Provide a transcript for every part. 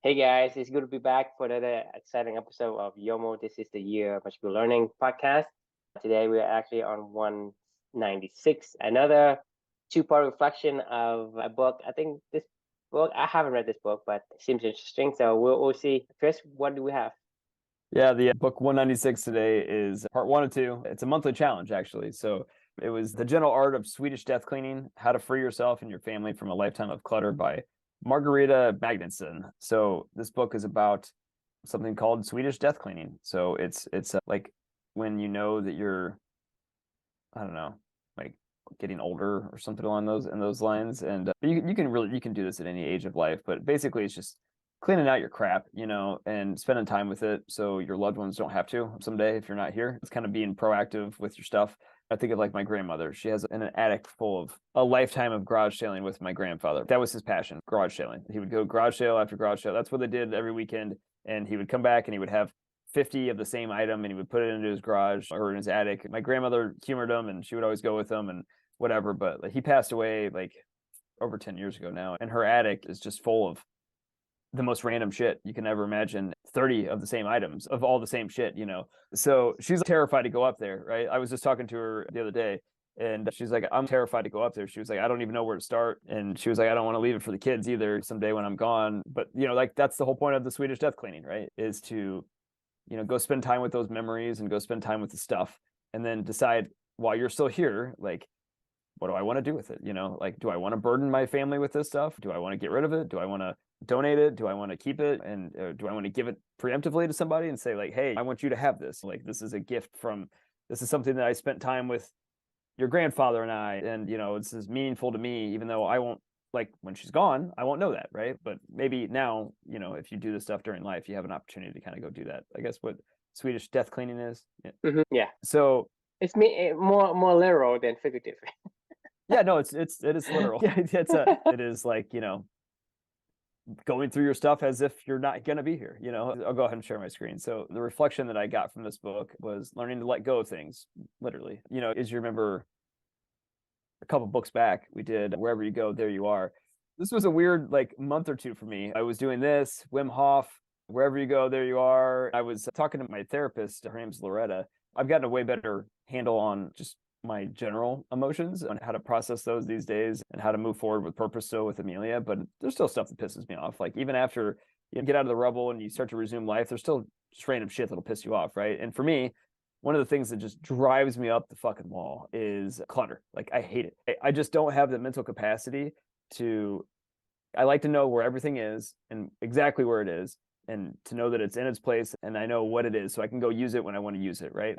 Hey guys, it's good to be back for another exciting episode of YOMO. This is the Year of Must Be Learning podcast. Today we are actually on 196, another two-part reflection of a book. I think this book, I haven't read this book, but it seems interesting. So we'll see. Chris, what do we have? Yeah, the book 196 today is part one of two. It's a monthly challenge, actually. So it was The Gentle Art of Swedish Death Cleaning, How to Free Yourself and Your Family from a Lifetime of Clutter by Margarita Magnusson. So this book is about something called Swedish death cleaning. So it's like when you know that you're, I don't know, like getting older or something along those lines. And you can do this at any age of life, but basically it's just cleaning out your crap, and spending time with it so your loved ones don't have to someday if you're not here. It's kind of being proactive with your stuff. I think of like my grandmother. She has an attic full of a lifetime of garage sailing with my grandfather. That was his passion, garage sailing. He would go garage sale after garage sale. That's what they did every weekend. And he would come back and he would have 50 of the same item and he would put it into his garage or in his attic. My grandmother humored him and she would always go with him and whatever. But like, he passed away like over 10 years ago now. And her attic is just full of the most random shit you can ever imagine. 30 of the same items of all the same shit. So she's terrified to go up there, right? I was just talking to her the other day and she's like, I'm terrified to go up there. She was like, I don't even know where to start. And she was like, I don't want to leave it for the kids either someday when I'm gone. But like that's the whole point of the Swedish death cleaning, right? Is to go spend time with those memories and go spend time with the stuff and then decide while you're still here, like, what do I want to do with it? Like, do I want to burden my family with this stuff? Do I want to get rid of it? Do I want to donate it? Do I want to keep it? And do I want to give it preemptively to somebody and say like, hey, I want you to have this. Like, this is a gift this is something that I spent time with your grandfather and I, and this is meaningful to me, even though I won't, like, when she's gone, I won't know that, right? But maybe now, if you do this stuff during life, you have an opportunity to kind of go do that. I guess what Swedish death cleaning is. Yeah. Yeah, So it's more literal than figurative. yeah, no, it is literal. Yeah, it is like, going through your stuff as if you're not going to be here. I'll go ahead and share my screen. So the reflection that I got from this book was learning to let go of things, literally. As you remember, a couple books back, we did Wherever You Go, There You Are. This was a weird like month or two for me. I was doing this, Wim Hof, Wherever You Go, There You Are. I was talking to my therapist, her name's Loretta. I've gotten a way better handle on just my general emotions and how to process those these days and how to move forward with purpose. So with Amelia, but there's still stuff that pisses me off. Like, even after you get out of the rubble and you start to resume life, there's still just random shit that'll piss you off, right? And for me, one of the things that just drives me up the fucking wall is clutter. Like, I hate it. I just don't have the mental capacity I like to know where everything is and exactly where it is, and to know that it's in its place and I know what it is so I can go use it when I want to use it, right?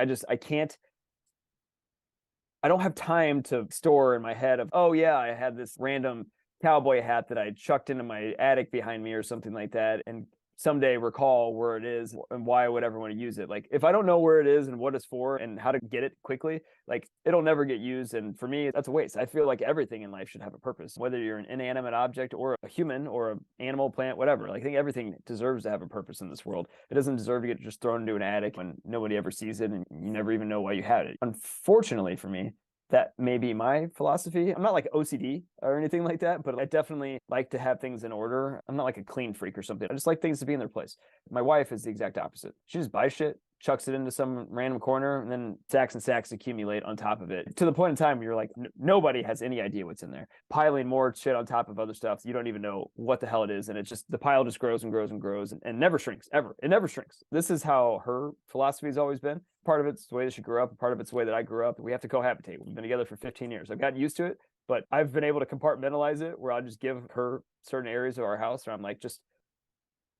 I don't have time to store in my head of, oh yeah, I had this random cowboy hat that I chucked into my attic behind me or something like that, and someday recall where it is and why I would ever want to use it. Like, if I don't know where it is and what it's for and how to get it quickly, like, it'll never get used. And for me, that's a waste. I feel like everything in life should have a purpose, whether you're an inanimate object or a human or an animal, plant, whatever. Like, I think everything deserves to have a purpose in this world. It doesn't deserve to get just thrown into an attic when nobody ever sees it and you never even know why you had it. Unfortunately for me, that may be my philosophy. I'm not like OCD or anything like that, but I definitely like to have things in order. I'm not like a clean freak or something. I just like things to be in their place. My wife is the exact opposite. She just buys shit, chucks it into some random corner, and then sacks and sacks accumulate on top of it to the point in time where you're like, nobody has any idea what's in there. Piling more shit on top of other stuff. You don't even know what the hell it is. And it's just, the pile just grows and grows and grows and never shrinks, ever. It never shrinks. This is how her philosophy has always been. Part of it's the way that she grew up. Part of it's the way that I grew up. We have to cohabitate. We've been together for 15 years. I've gotten used to it, but I've been able to compartmentalize it where I'll just give her certain areas of our house where I'm like, just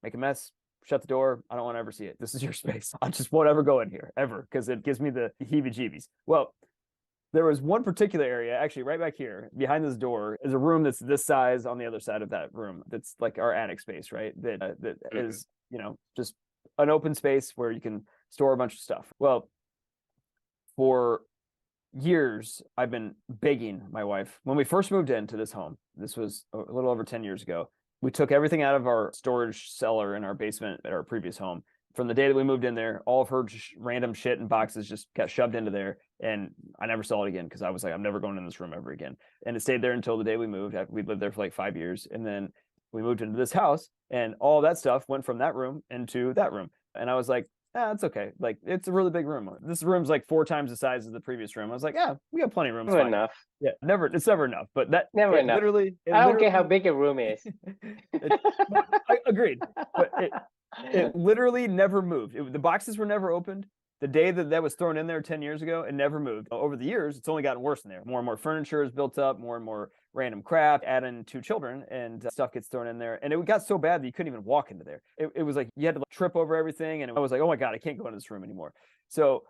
make a mess, shut the door. I don't want to ever see it. This is your space. I just won't ever go in here, ever, because it gives me the heebie-jeebies. Well, there was one particular area, actually right back here, behind this door, is a room that's this size on the other side of that room. That's like our attic space, right? That is, just an open space where you can store a bunch of stuff. Well, for years, I've been begging my wife. When we first moved into this home, this was a little over 10 years ago, we took everything out of our storage cellar in our basement at our previous home. From the day that we moved in there, all of her random shit and boxes just got shoved into there. And I never saw it again because I was like, I'm never going in this room ever again. And it stayed there until the day we moved. We lived there for like 5 years. And then we moved into this house and all that stuff went from that room into that room. And I was like, it's okay. Like, it's a really big room. This room's like 4 times the size of the previous room. I was like, we got plenty of room. Never enough. Yeah, it's never enough. But Never enough. I don't care how big a room is. I agreed. But it literally never moved. The boxes were never opened. The day that was thrown in there 10 years ago, it never moved. Over the years, it's only gotten worse in there. More and more furniture is built up, more and more random crap, add in 2 children, and stuff gets thrown in there. And it got so bad that you couldn't even walk into there. It was like you had to trip over everything. And I was like, oh my God, I can't go into this room anymore. So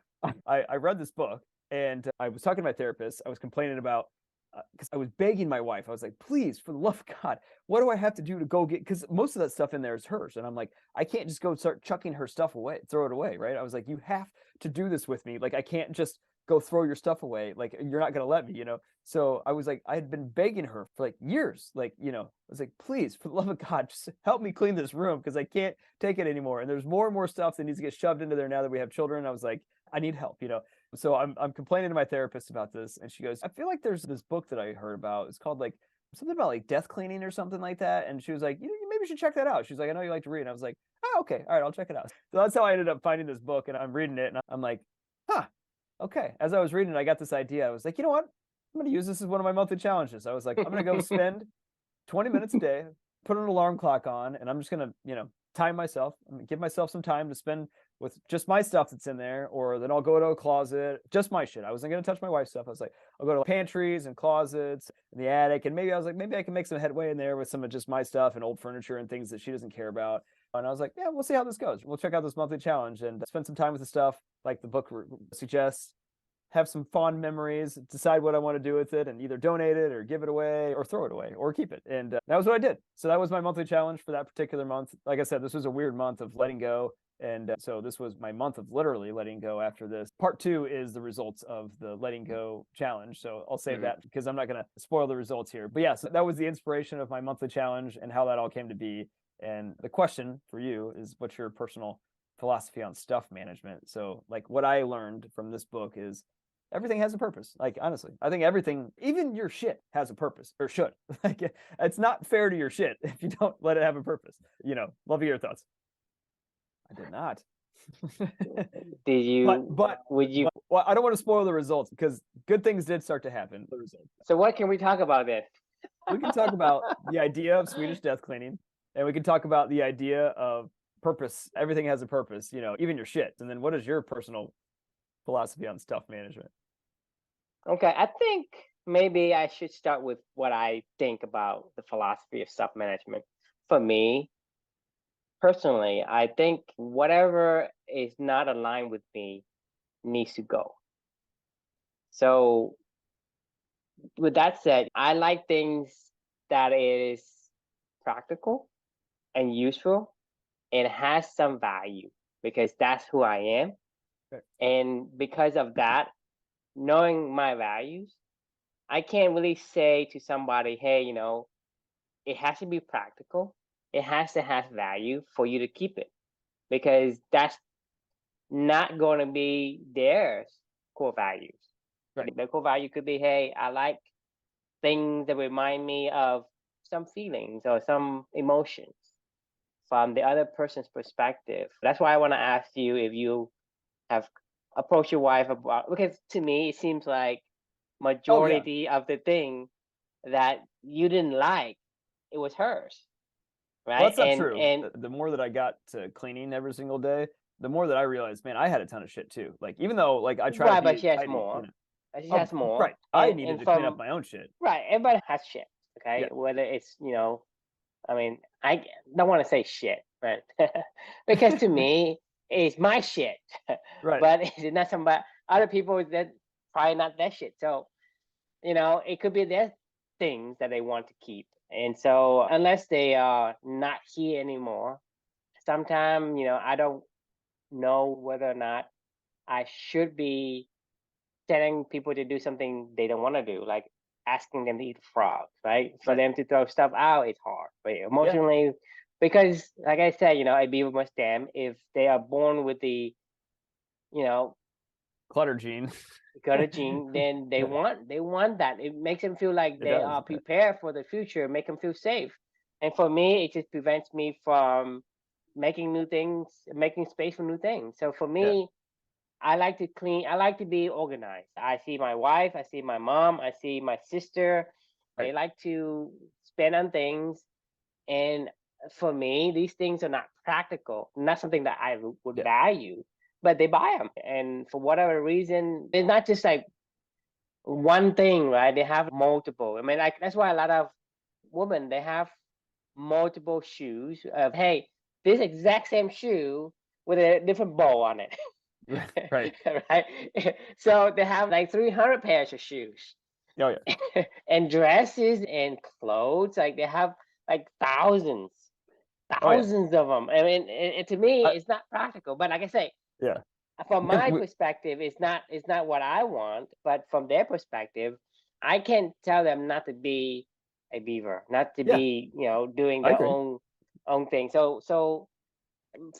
I read this book, and I was talking to my therapist. I was complaining about, because I was begging my wife. I was like, please, for the love of God, what do I have to do to go get, because most of that stuff in there is hers. And I'm like, I can't just go start chucking her stuff away, throw it away, right? I was like, you have to do this with me. Like, I can't just go throw your stuff away. Like, you're not going to let me, So I was like, I had been begging her for like years. Like, I was like, please, for the love of God, just help me clean this room because I can't take it anymore. And there's more and more stuff that needs to get shoved into there now that we have children. I was like, I need help, So I'm complaining to my therapist about this, and she goes, I feel like there's this book that I heard about. It's called like something about like death cleaning or something like that. And she was like, maybe you should check that out. She's like, I know you like to read. And I was like, oh, okay, all right, I'll check it out. So that's how I ended up finding this book, and I'm reading it, and I'm like, okay. As I was reading it, I got this idea. I was like, you know what? I'm going to use this as one of my monthly challenges. I was like, I'm going to go spend 20 minutes a day, put an alarm clock on, and I'm just going to, time myself. I'm going to give myself some time to spend with just my stuff that's in there, or then I'll go to a closet, just my shit. I wasn't going to touch my wife's stuff. I was like, I'll go to pantries and closets in the attic. And maybe I was like, maybe I can make some headway in there with some of just my stuff and old furniture and things that she doesn't care about. And I was like, yeah, we'll see how this goes. We'll check out this monthly challenge and spend some time with the stuff like the book suggests. Have some fond memories, decide what I want to do with it, and either donate it or give it away or throw it away or keep it. And that was what I did. So that was my monthly challenge for that particular month. Like I said, this was a weird month of letting go. And so this was my month of literally letting go after this. Part 2 is the results of the letting go challenge. So I'll save that because I'm not going to spoil the results here. But yeah, so that was the inspiration of my monthly challenge and how that all came to be. And the question for you is, what's your personal philosophy on stuff management? So like what I learned from this book is everything has a purpose. Like, honestly, I think everything, even your shit, has a purpose, or should. Like, it's not fair to your shit if you don't let it have a purpose. Love your thoughts. I did not. Did you? Would you? Well, I don't want to spoil the results because good things did start to happen. The results. So what can we talk about then? We can talk about the idea of Swedish death cleaning, and we can talk about the idea of purpose. Everything has a purpose, even your shit. And then what is your personal philosophy on stuff management? Okay, I think maybe I should start with what I think about the philosophy of stuff management. For me, personally, I think whatever is not aligned with me needs to go. So with that said, I like things that is practical and useful and has some value because that's who I am. Okay. And because of that, knowing my values, I can't really say to somebody, hey, it has to be practical. It has to have value for you to keep it because that's not going to be their core values. Right. The core value could be, hey, I like things that remind me of some feelings or some emotions from the other person's perspective. That's why I want to ask you if you have approached your wife about, because to me, it seems like majority of the thing that you didn't like, it was hers. Right. Well, that's not true. And the more that I got to cleaning every single day, the more that I realized, man, I had a ton of shit too. Like, even though like I tried to be but she has tidy, more. She has more. Right. I needed to clean up my own shit. Right. Everybody has shit. Okay. Yeah. Whether it's, I mean, I don't want to say shit, right? Because to me, it's my shit. Right. But it's not somebody, other people that probably not their shit. So, it could be their things that they want to keep. And so unless they are not here anymore, sometimes, I don't know whether or not I should be telling people to do something they don't want to do, like asking them to eat frogs, right? For them to throw stuff out, it's hard. But emotionally, because like I said, a beaver must dam. If they are born with the, clutter gene, then they want that. It makes them feel like they are prepared for the future, make them feel safe. And for me, it just prevents me from making new things, making space for new things. So for Yeah. me, I like to clean. I like to be organized. I see my wife, I see my mom, I see my sister. They Right. like to spend on things. And for me, these things are not practical, not something that I would Yeah. value, but they buy them. And for whatever reason, it's not just like one thing, right? They have multiple. I mean, like that's why a lot of women, they have multiple shoes of, hey, this exact same shoe with a different bow on it. Right. Right? So they have like 300 pairs of shoes Oh yeah. and dresses and clothes. Like they have like Oh yeah. thousands of them. I mean, to me, I, it's not practical. But like I say, yeah. from Because my perspective, it's not what I want. But from their perspective, I can't tell them not to be a beaver, not to yeah, be, doing I their agree. own thing. So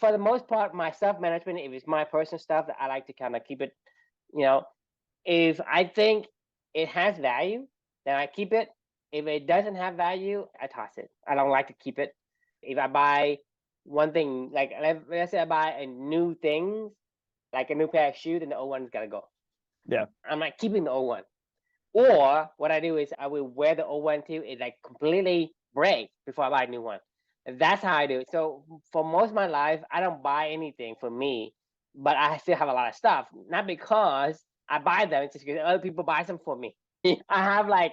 for the most part, my self management, if it's my personal stuff, I like to kind of keep it. You know, if I think it has value, then I keep it. If it doesn't have value, I toss it. I don't like to keep it. If I buy one thing, like let's say I buy a new thing, like a new pair of shoes, then the old one's gotta go. Yeah. I'm not keeping the old one. Or what I do is I will wear the old one till it like completely breaks before I buy a new one. That's how I do it. So for most of my life, I don't buy anything for me, but I still have a lot of stuff. Not because I buy them, it's just because other people buy them for me. I have like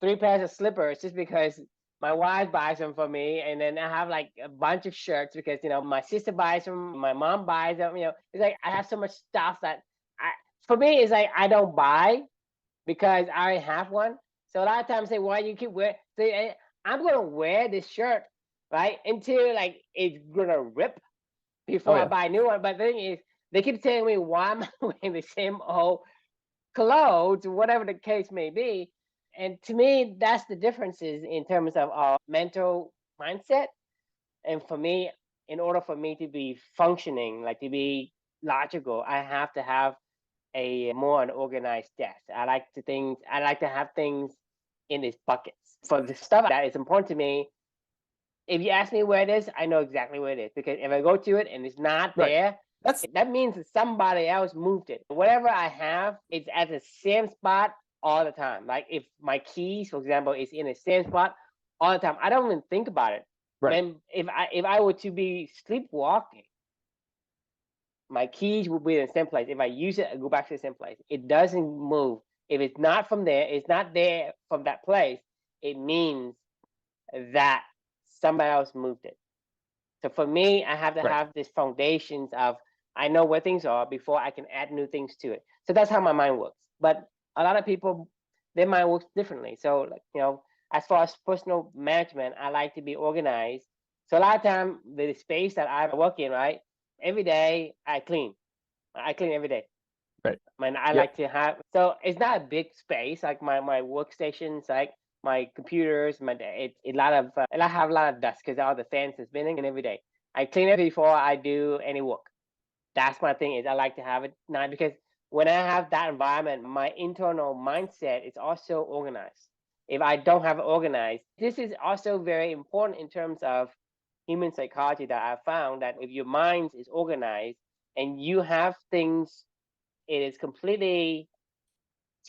3 pairs of slippers just because my wife buys them for me, and then I have like a bunch of shirts because my sister buys them, my mom buys them. It's like I have so much stuff that I for me it's like I don't buy because I already have one. So a lot of times say, why you keep wearing? Say, I'm gonna wear this shirt right until like it's gonna rip Oh before I yeah. buy a new one. But the thing is, they keep telling me why am I wearing the same old clothes, whatever the case may be. And to me, that's the differences in terms of our mental mindset. And for me, in order for me to be functioning, like to be logical, I have to have a more unorganized desk. I like to have things in these buckets. For the stuff that is important to me, if you ask me where it is, I know exactly where it is. Because if I go to it and it's not Right. there, That's that means that somebody else moved it. Whatever I have, it's at the same spot all the time. Like if my keys, for example, is in the same spot all the time, I don't even think about it. right. Man, if I were to be sleepwalking, my keys will be in the same place. If I use it, I go back to the same place. It doesn't move. If it's not from there, it's not there from that place. It means that somebody else moved it. So for me, I have to Right. have this foundations of I know where things are before I can add new things to it. So that's how my mind works. But a lot of people, their mind works differently. So like, as far as personal management, I like to be organized. So a lot of time the space that I work in, right? Every day I clean. I clean every day. Right. And I Yep. like to have so it's not a big space like my workstations, like my computers, a lot of I have a lot of dust because all the fans is spinning and every day. I clean it before I do any work. That's my thing is I like to have it now because when I have that environment, my internal mindset is also organized. If I don't have it organized, this is also very important in terms of human psychology that I found that if your mind is organized and you have things, it is completely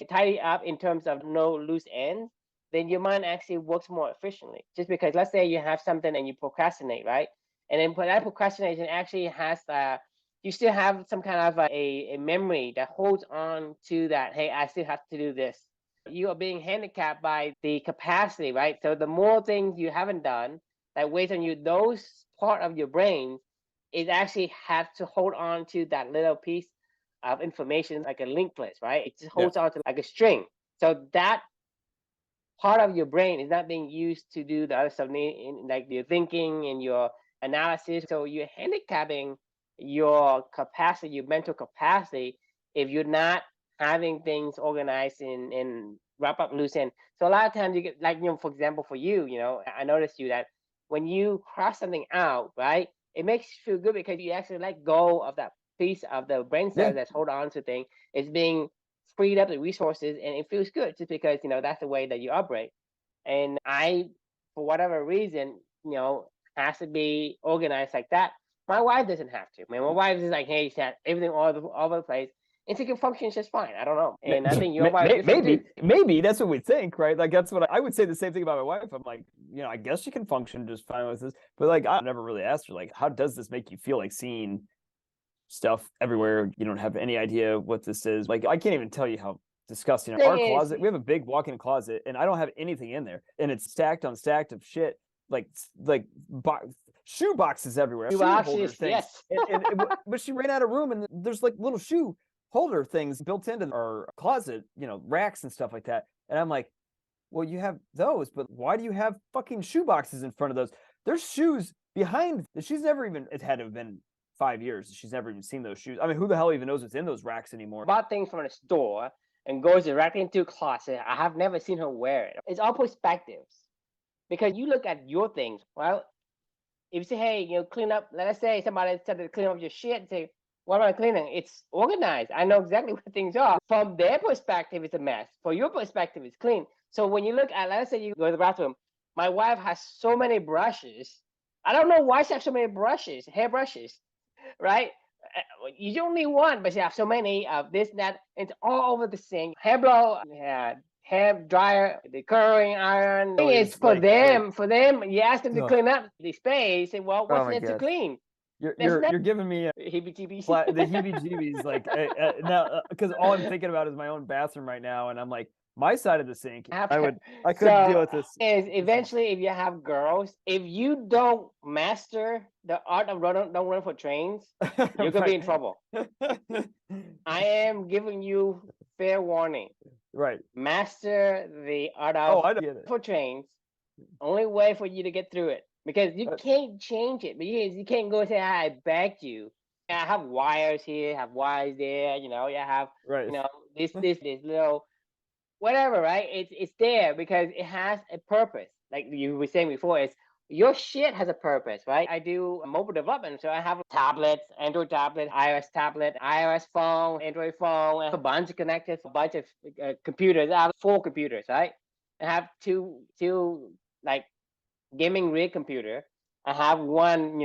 tidy up in terms of no loose ends, then your mind actually works more efficiently. Just because let's say you have something and you procrastinate, right? And then that procrastination actually has you still have some kind of a memory that holds on to that, hey, I still have to do this. You are being handicapped by the capacity, right? So the more things you haven't done that weighs on you, those part of your brain is actually have to hold on to that little piece of information like a linked list, right? It just Yeah. holds on to like a string. So that part of your brain is not being used to do the other stuff, like your thinking and your analysis. So you're handicapping your capacity, your mental capacity, if you're not having things organized and wrap up loose ends. So a lot of times you get like, for example, for you, I noticed you that when you cross something out, right, it makes you feel good because you actually let go of that piece of the brain Yeah. cells that's hold on to thing. It's being freed up the resources and it feels good just because that's the way that you operate. And I, for whatever reason, has to be organized like that. My wife doesn't have to. I mean, my wife is like, hey, she has everything all over the place, and she can function just fine. I don't know, and I think your wife different too. Maybe that's what we think, right? Like that's what I would say the same thing about my wife. I'm like, I guess she can function just fine with this, but like I never really asked her, like, how does this make you feel, like seeing stuff everywhere? You don't have any idea what this is. Like I can't even tell you how disgusting our closet. We have a big walk-in closet, and I don't have anything in there, and it's stacked on stacked of shit, like shoe boxes everywhere, shoe holder things. Yes. But she ran out of room, and there's like little shoe holder things built into our closet, racks and stuff like that. And I'm like, well, you have those, but why do you have fucking shoe boxes in front of those? There's shoes behind. She's never even, it had to have been 5 years. She's never even seen those shoes. I mean, who the hell even knows what's in those racks anymore? Bought things from the store and goes directly into a closet. I have never seen her wear it. It's all perspectives. Because you look at your things, well, if you say, hey, clean up, let's say somebody said to clean up your shit and say, what am I cleaning? It's organized. I know exactly what things are. From their perspective, it's a mess. For your perspective, it's clean. So when you look at, let's say you go to the bathroom, my wife has so many brushes. I don't know why she has so many brushes, hair brushes, right? You don't need one, but she has so many of this and that. It's all over the sink. Hair blow, hair dryer, the curling iron. It's for them. For them, you ask them to clean up the space, and well, what's there to clean? You're giving me heebie-jeebies. The heebie-jeebies, like now, because all I'm thinking about is my own bathroom right now, and I'm like, my side of the sink. I couldn't deal with this. Is eventually, if you have girls, if you don't master the art of don't run for trains, you're gonna be in trouble. I am giving you fair warning. Right. Master the art of for trains. Only way for you to get through it. Because you can't change it. Because you can't go say, I begged you. I have wires here, have wires there, you have this little whatever, right? It's there because it has a purpose. Like you were saying before, it's your shit has a purpose, right? I do mobile development, so I have tablets, Android tablet, iOS phone, Android phone, a bunch of connectors, a bunch of computers. I have 4 computers, right? I have two like gaming rig computer. I have one,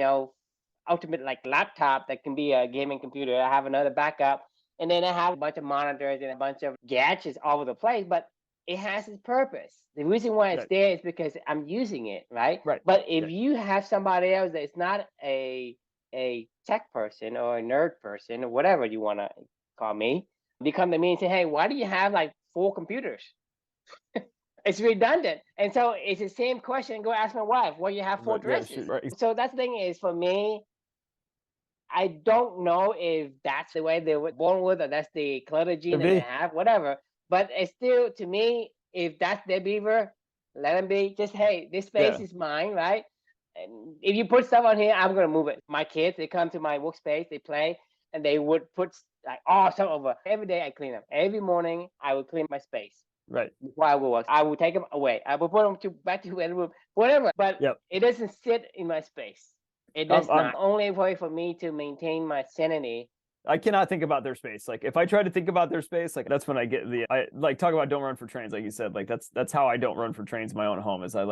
ultimate like laptop that can be a gaming computer. I have another backup, and then I have a bunch of monitors and a bunch of gadgets all over the place. But it has its purpose. The reason why it's there is because I'm using it, right? But if you have somebody else that is not a tech person or a nerd person or whatever you want to call me, they come to me and say, hey, why do you have like 4 computers? It's redundant. And so it's the same question. Go ask my wife, why you have 4 dresses? So that's the thing is, for me, I don't know if that's the way they were born with, or that's the clutter gene that they have, whatever. But it's still, to me, if that's their beaver, let them be. Just, hey, this space is mine, right? And if you put stuff on here, I'm going to move it. My kids, they come to my workspace, they play, and they would put like stuff over. Every day I clean them. Every morning I would clean my space. Right. Before I will work, I will take them away. I will put them back to the room, whatever. But it doesn't sit in my space. It does not. Only way for me to maintain my sanity. I cannot think about their space. Like if I try to think about their space, like that's when I get I like talk about don't run for trains, like you said. Like that's how I don't run for trains in my own home. Is I'm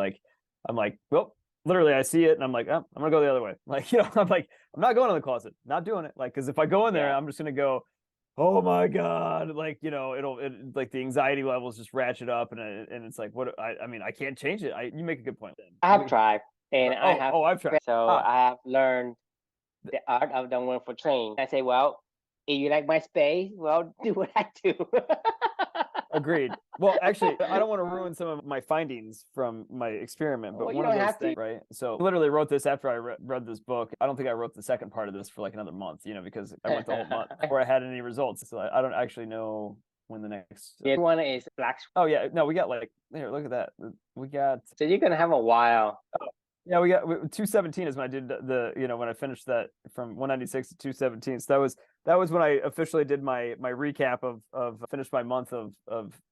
like, well, literally I see it and I'm like, oh, I'm gonna go the other way. Like, I'm like, I'm not going to the closet, not doing it. Like, because if I go in there, I'm just gonna go, oh my God, like, it'll like the anxiety levels just ratchet up, and it's like, what I mean, I can't change it. You make a good point. I have tried, and I've tried. So I have learned the art of don't run for trains. I say, well, if you like my space, well, do what I do. Agreed. Well, actually, I don't want to ruin some of my findings from my experiment, but one of those things, right? So I literally wrote this after I read this book. I don't think I wrote the second part of this for like another month, because I went the whole month before I had any results. So I don't actually know when the next. The one is black. Oh yeah, no, we got like here. Look at that. We got. So you're gonna have a while. Yeah, we got 217 is when I did the when I finished that from 196 to 217. So that was when I officially did my recap of finished my month of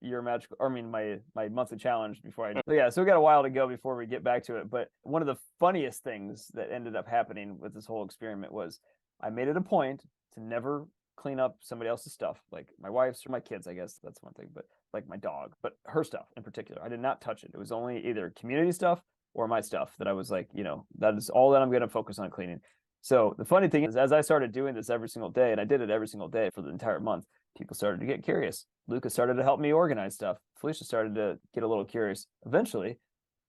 year magical, or I mean my monthly challenge before I. So we got a while to go before we get back to it. But one of the funniest things that ended up happening with this whole experiment was I made it a point to never clean up somebody else's stuff, like my wife's or my kids. I guess that's one thing, but like my dog, but her stuff in particular, I did not touch it. It was only either community stuff or my stuff that I was like, that is all that I'm going to focus on cleaning. So the funny thing is, as I started doing this every single day, and I did it every single day for the entire month, people started to get curious. Lucas started to help me organize stuff. Felicia started to get a little curious. Eventually,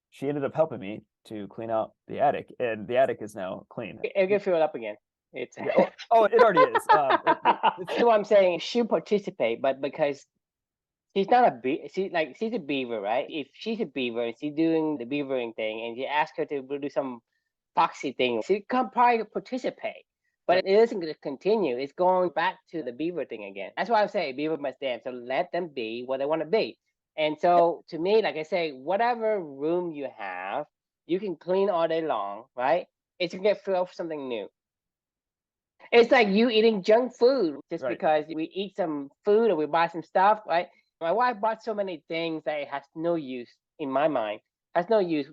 she ended up helping me to clean out the attic, and the attic is now clean. It can fill it up again. It's oh, it already is. That's what I'm saying. She participate, but because she's not a she's a beaver, right? If she's a beaver and she's doing the beavering thing, and you ask her to do some foxy thing, she can probably participate. But it isn't going to continue. It's going back to the beaver thing again. That's why I'm saying beaver must dance. So let them be what they want to be. And so to me, like I say, whatever room you have, you can clean all day long, right? It's going to get filled with something new. It's like you eating junk food just because we eat some food or we buy some stuff, right? My wife bought so many things that it has no use in my mind. Has no use,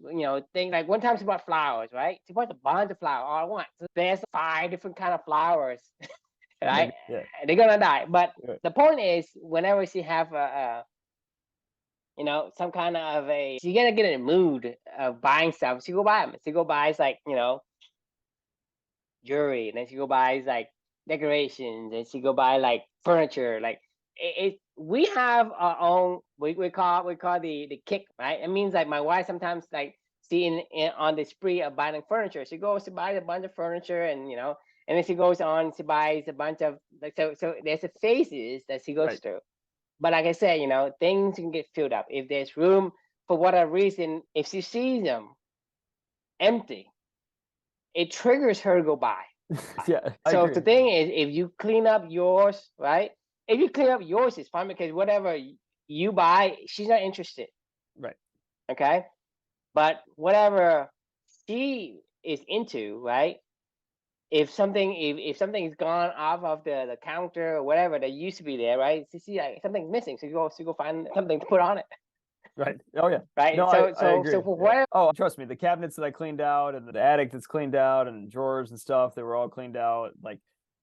things like one time she bought flowers, right? She bought a bunch of flowers all at once. So there's 5 different kind of flowers, right? Yeah. They're gonna die. But the point is, whenever she have some kind of she's gonna get in a mood of buying stuff. She go buy them. She go buys like, jewelry, and then she go buys like decorations, and she go buy like furniture. Like we have our own. We call the kick, right? It means like my wife sometimes like seeing on the spree of buying furniture. She goes to buy a bunch of furniture, and then she goes on. She buys a bunch of like so. There's a phases that she goes through. But like I said, things can get filled up if there's room for whatever reason. If she sees them empty, it triggers her to go buy. Yeah. So the thing is, if you clean up yours, right? If you clean up yours, it's fine because whatever you buy, she's not interested. Right. Okay. But whatever she is into, right? If something is gone off of the counter or whatever that used to be there, right? She see like something's missing, so you go find something to put on it. Right. Oh yeah. Right. No, so I agree. so for whatever. Oh, trust me, the cabinets that I cleaned out and the attic that's cleaned out and drawers and stuff, they were all cleaned out. Like,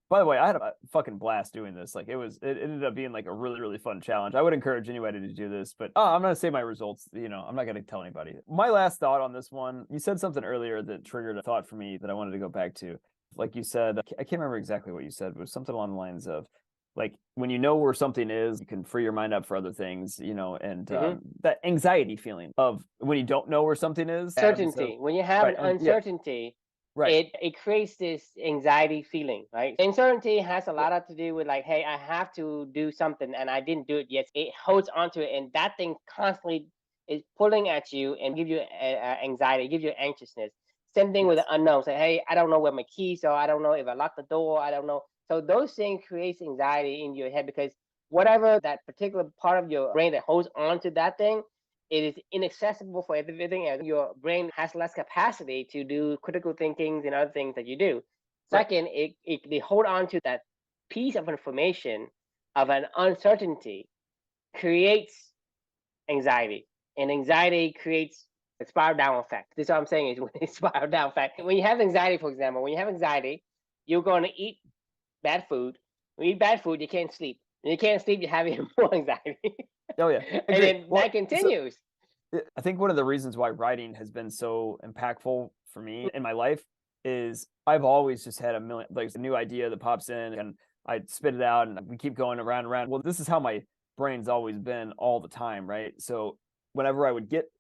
by the way, I had a fucking blast doing this. Like, it ended up being like a really, really fun challenge. I would encourage anybody to do this, but I'm gonna say my results. I'm not gonna tell anybody. My last thought on this one, you said something earlier that triggered a thought for me that I wanted to go back to. Like you said, I can't remember exactly what you said, but it was something along the lines of, like, when you know where something is, you can free your mind up for other things, and that anxiety feeling of when you don't know where something is. Certainty. When you have an uncertainty, it creates this anxiety feeling, right? Uncertainty has a lot to do with like, hey, I have to do something and I didn't do it yet. It holds onto it, and that thing constantly is pulling at you and give you anxiety, give you anxiousness. Same thing with the unknown. Say, hey, I don't know where my keys are. I don't know if I locked the door. I don't know. So those things create anxiety in your head because whatever that particular part of your brain that holds on to that thing, it is inaccessible for everything else. Your brain has less capacity to do critical thinking and other things that you do. Second, they hold on to that piece of information of an uncertainty creates anxiety, and anxiety creates a spiral down effect. This is what I'm saying is when it's spiral down effect. When you have anxiety, for example, you're going to eat bad food. When you eat bad food, you can't sleep. When you can't sleep, you have even more anxiety. Oh yeah. And then that continues. So, I think one of the reasons why writing has been so impactful for me in my life is I've always just had a new idea that pops in and I spit it out and we keep going around and around. Well, this is how my brain's always been all the time, right? So whenever I would get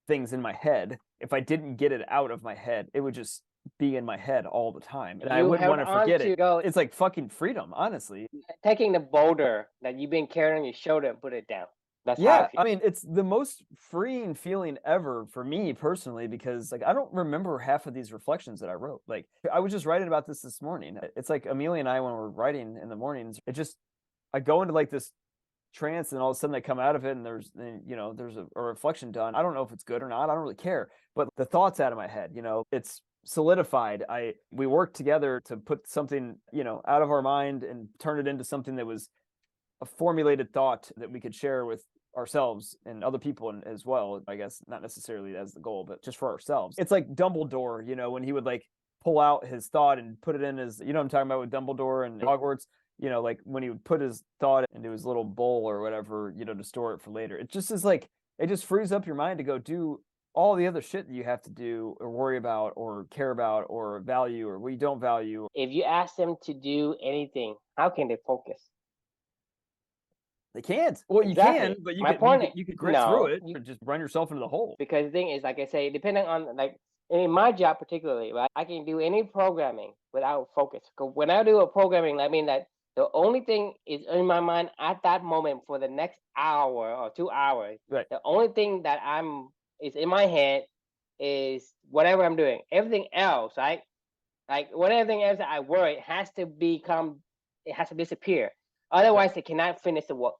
things in my head, if I didn't get it out of my head, it would just be in my head all the time, and I wouldn't want to forget it. It's like fucking freedom, honestly. Taking the boulder that you've been carrying on your shoulder and put it down. That's how I mean, it's the most freeing feeling ever for me personally, because like I don't remember half of these reflections that I wrote. Like I was just writing about this morning. It's like Amelia and I, when we're writing in the mornings, I go into like this trance, and all of a sudden I come out of it and there's a reflection done. I don't know if it's good or not. I don't really care, but the thoughts out of my head, it's solidified. We worked together to put something, out of our mind and turn it into something that was a formulated thought that we could share with ourselves and other people as well. I guess not necessarily as the goal, but just for ourselves. It's like Dumbledore, when he would like pull out his thought and put it in his, what I'm talking about with Dumbledore and Hogwarts, like when he would put his thought into his little bowl or whatever, to store it for later. It just is like, it just frees up your mind to go do all the other shit that you have to do or worry about or care about or value or we don't value. If you ask them to do anything, how can they focus? They can't. Well, you Exactly. can, but My point is, you could grit through no, it or just run yourself into the hole. because the thing is, like I say, depending on like in my job particularly, right? I can do any programming without focus. 'Cause when I do a programming, I mean that the only thing is in my mind at that moment for the next hour or 2 hours. Right. The only thing that is in my head is whatever I'm doing. Everything else, right? Like whatever else that I worry it has to disappear. Otherwise, it cannot finish the work,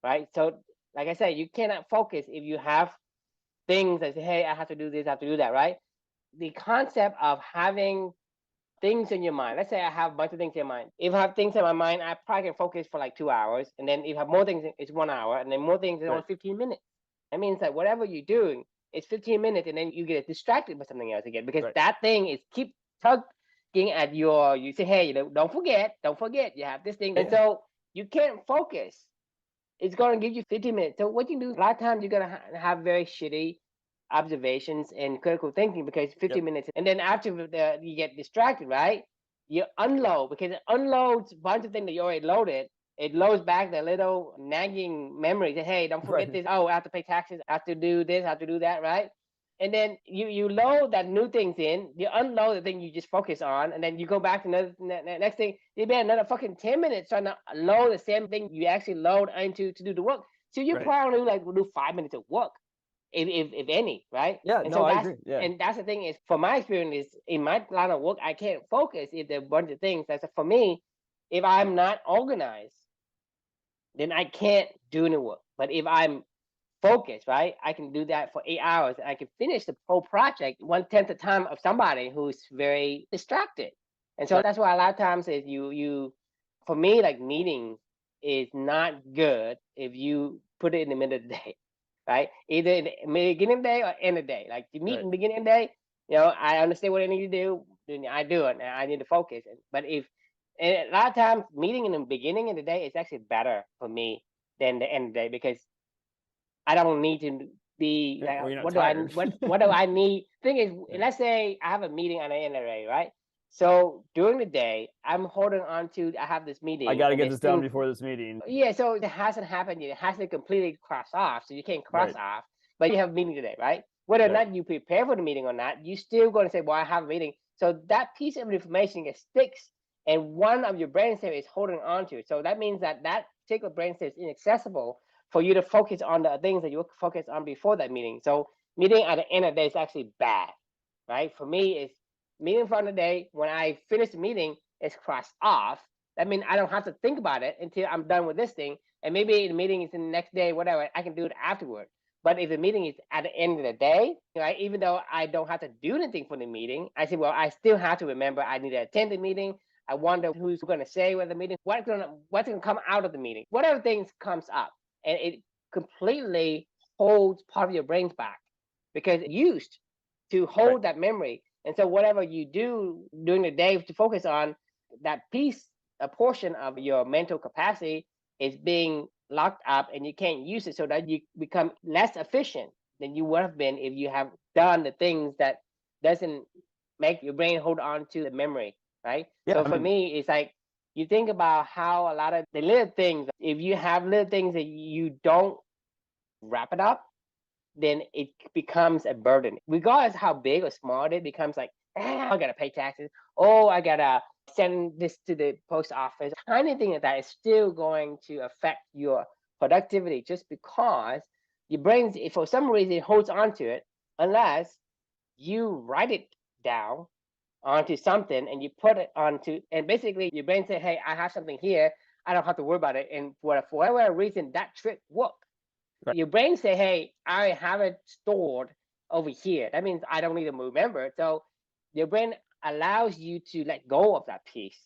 right? So, like I said, you cannot focus if you have things that say, hey, I have to do this, I have to do that, right? The concept of having things in your mind. Let's say I have a bunch of things in mind. If I have things in my mind, I probably can focus for like 2 hours. And then if I have more things, it's 1 hour. And then more things, it's only 15 minutes. That means that whatever you're doing, it's 15 minutes. And then you get distracted by something else again. Because that thing is keep tugging at you say, hey, don't forget, you have this thing. And so you can't focus. It's going to give you 15 minutes. So what you do, a lot of times you're going to have very shitty observations and critical thinking because 15 minutes. And then after you get distracted, right? You unload because it unloads a bunch of things that you already loaded. It loads back the little nagging memories. Hey, don't forget this. Oh, I have to pay taxes. I have to do this. I have to do that, right? And then you load that new things in. You unload the thing you just focus on, and then you go back to next thing. You spend another fucking 10 minutes trying to load the same thing you actually load into to do the work. So you probably will do 5 minutes of work, if any, right? Yeah, and no, so I agree. Yeah. And that's the thing is, for my experience, is in my line of work, I can't focus if there are a bunch of things. That's for me. If I'm not organized, then I can't do any work. But if I'm focused, right, I can do that for 8 hours. And I can finish the whole project 1/10 the time of somebody who's very distracted. And so that's why a lot of times is for me, like meetings is not good if you put it in the middle of the day, right? Either in the beginning of the day or end of the day. Like you meet in the beginning of the day, I understand what I need to do, then I do it, and I need to focus. But and a lot of times meeting in the beginning of the day is actually better for me than the end of the day because I don't need to be like, what do I need? Thing is, let's say I have a meeting on the end of the day, right? So during the day, I'm holding on to. I have this meeting. I got to get this done before this meeting. Yeah, so it hasn't happened yet. It hasn't completely crossed off, so you can't cross off. But you have a meeting today, right? Whether or not you prepare for the meeting or not, you still going to say, "Well, I have a meeting." So that piece of information gets sticks, and one of your brain cells is holding on to it. So that means that particular brain cell is inaccessible for you to focus on the things that you focused on before that meeting. So meeting at the end of the day is actually bad, right? For me, it's meeting for the day. When I finish the meeting, it's crossed off. That means I don't have to think about it until I'm done with this thing. And maybe the meeting is in the next day, whatever, I can do it afterward. But if the meeting is at the end of the day, right, even though I don't have to do anything for the meeting, I say, well, I still have to remember I need to attend the meeting. I wonder who's going to say with the meeting, what's going to come out of the meeting, whatever things comes up. And it completely holds part of your brains back because it's used to hold that memory. And so whatever you do during the day to focus on, that piece, a portion of your mental capacity is being locked up and you can't use it, so that you become less efficient than you would have been if you have done the things that doesn't make your brain hold on to the memory, right? So for me, it's like, you think about how a lot of the little things, if you have little things that you don't wrap it up, then it becomes a burden. Regardless how big or small it becomes, like, I gotta pay taxes. Oh, I gotta send this to the post office. Tiny thing like that is still going to affect your productivity just because your brain, if for some reason it holds on to it, unless you write it down onto something and you put it onto, and basically your brain say, hey, I have something here. I don't have to worry about it. And for whatever reason, that trick worked. Your brain say, hey, I have it stored over here. That means I don't need to remember it. So your brain allows you to let go of that piece.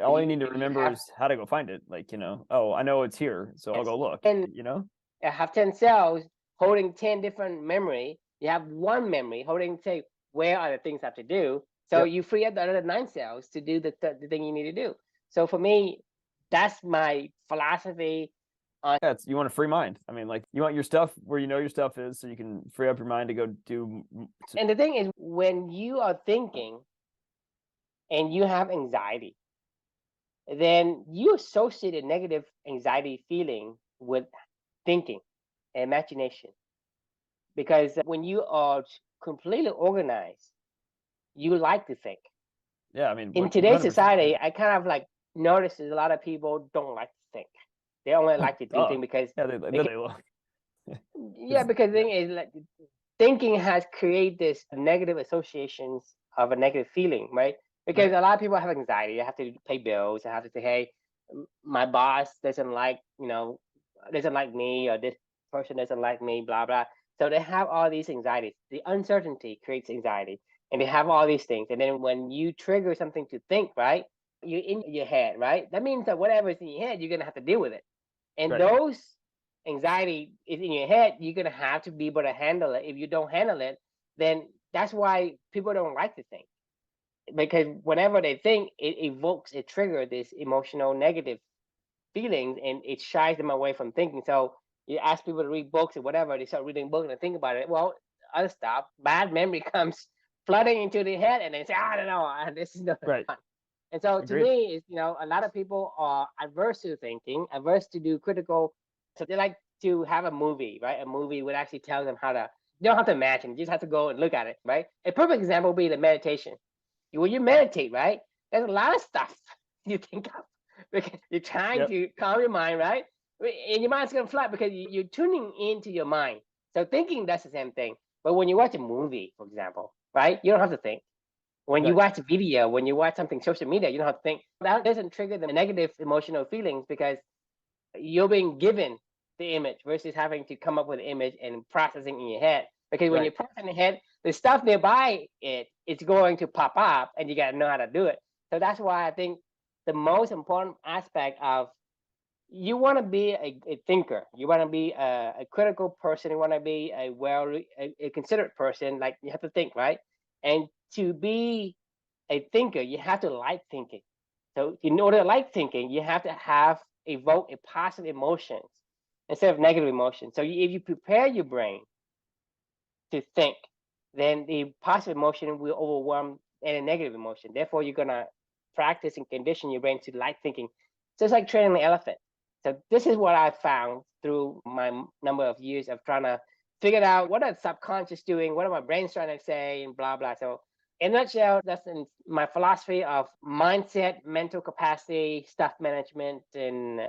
All you need to remember is how to go find it. Like, oh, I know it's here, so I'll go look. And I have 10 cells holding 10 different memory. You have one memory holding, say, where are the things I have to do. So you free up the other 9 cells to do the thing you need to do. So for me, that's my philosophy on. Yeah, you want a free mind. I mean, like you want your stuff where you know your stuff is, so you can free up your mind to go do. And the thing is, when you are thinking and you have anxiety, then you associate a negative anxiety feeling with thinking, imagination. Because when you are completely organized, you like to think. Yeah, I mean, In today's 100%. society, I kind of like notice that a lot of people don't like to think. They only like to do things because yeah, they they look. yeah, because the thing is like thinking has created this negative associations of a negative feeling, right? Because a lot of people have anxiety. They have to pay bills. They have to say, "Hey, my boss doesn't like, doesn't like me, or this person doesn't like me," blah blah. So they have all these anxieties. The uncertainty creates anxiety, and they have all these things. And then when you trigger something to think, right, you're in your head, right? That means that whatever's in your head, you're gonna have to deal with it. And Right. those anxiety is in your head, you're gonna have to be able to handle it. If you don't handle it, then that's why people don't like to think, because whenever they think, it evokes, it triggers this emotional negative feelings, and it shies them away from thinking. So you ask people to read books or whatever, they start reading books and think about it. Well, other stuff, bad memory comes flooding into their head, and they say, I don't know, this is not Right. fun. And so to Agreed. me, is a lot of people are averse to thinking, averse to do critical. So they like to have a movie, right? A movie would actually tell them how to. You don't have to imagine; you just have to go and look at it, right? A perfect example would be the meditation. When you meditate, right? There's a lot of stuff you think of because you're trying to calm your mind, right? And your mind's gonna fly because you're tuning into your mind. So thinking, that's the same thing. But when you watch a movie, for example, right? You don't have to think. When you watch a video, when you watch something social media, you don't have to think. That doesn't trigger the negative emotional feelings because you're being given the image versus having to come up with the image and processing in your head. Because when you're processing in your head, the stuff nearby it's going to pop up, and you got to know how to do it. So that's why I think the most important aspect of, you want to be a thinker, you want to be a critical person, you want to be a considerate person. Like, you have to think, right? And to be a thinker, you have to like thinking. So in order to like thinking, you have to evoke a positive emotions instead of negative emotions. So if you prepare your brain to think, then the positive emotion will overwhelm any negative emotion. Therefore, you're gonna practice and condition your brain to like thinking. So it's like training an elephant. So this is what I found through my number of years of trying to figure out what are the subconscious doing, what are my brains trying to say, and blah blah. So in a nutshell, that's in my philosophy of mindset, mental capacity, stuff management, and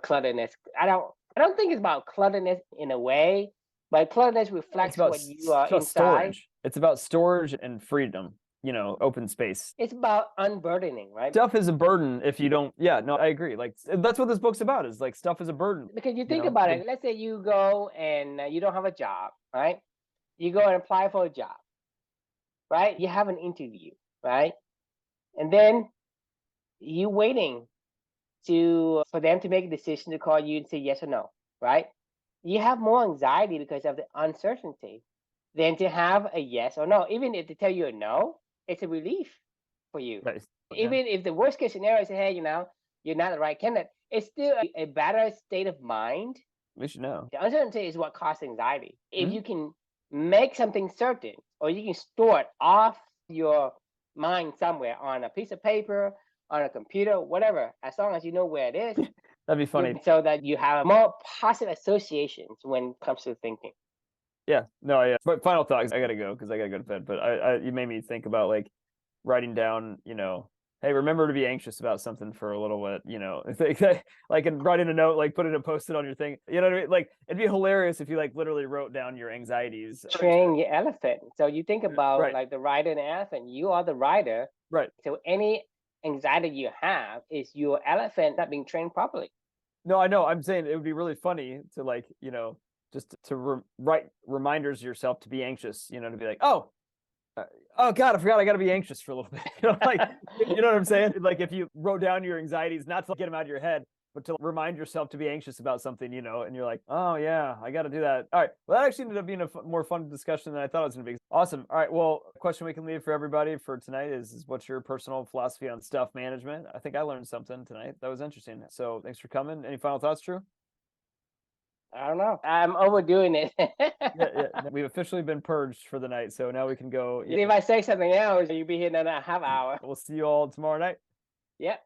clutterness. I don't think it's about clutterness in a way, but clutterness reflects what you are inside. Storage. It's about storage and freedom. Open space. It's about unburdening, right? Stuff is a burden if you don't. Yeah, no, I agree. Like, that's what this book's about, is like stuff is a burden. Because you think about it. Let's say you go and you don't have a job, right? You go and apply for a job, right? You have an interview, right? And then you waiting for them to make a decision to call you and say yes or no, right? You have more anxiety because of the uncertainty than to have a yes or no. Even if they tell you a no, it's a relief for you. Right. Even if the worst case scenario is, hey, you're not the right candidate, it's still a better state of mind. We should know. The uncertainty is what causes anxiety. If you can make something certain, or you can store it off your mind somewhere on a piece of paper, on a computer, whatever, as long as you know where it is. That'd be funny. So that you have more positive associations when it comes to thinking. Yeah, no, yeah. But final thoughts, I gotta go because I gotta go to bed. But you made me think about like writing down, hey, remember to be anxious about something for a little bit, like, and writing a note, like put it a post-it on your thing. You know what I mean? Like, it'd be hilarious if you like literally wrote down your anxieties. Train your elephant. So you think about Right. like the rider and the elephant. You are the rider. Right. So any anxiety you have is your elephant not being trained properly. No, I know. I'm saying it would be really funny to like, just to write reminders yourself to be anxious, to be like, oh God, I forgot I got to be anxious for a little bit. Like, you know what I'm saying? Like, if you wrote down your anxieties, not to get them out of your head, but to remind yourself to be anxious about something, and you're like, oh yeah, I got to do that. All right. Well, that actually ended up being a more fun discussion than I thought it was going to be. Awesome. All right. Well, a question we can leave for everybody for tonight is what's your personal philosophy on stuff management? I think I learned something tonight. That was interesting. So thanks for coming. Any final thoughts, Drew? I don't know. I'm overdoing it. Yeah. We've officially been purged for the night, so now we can go. If I say something else, you'll be here in a half hour. We'll see you all tomorrow night. Yep.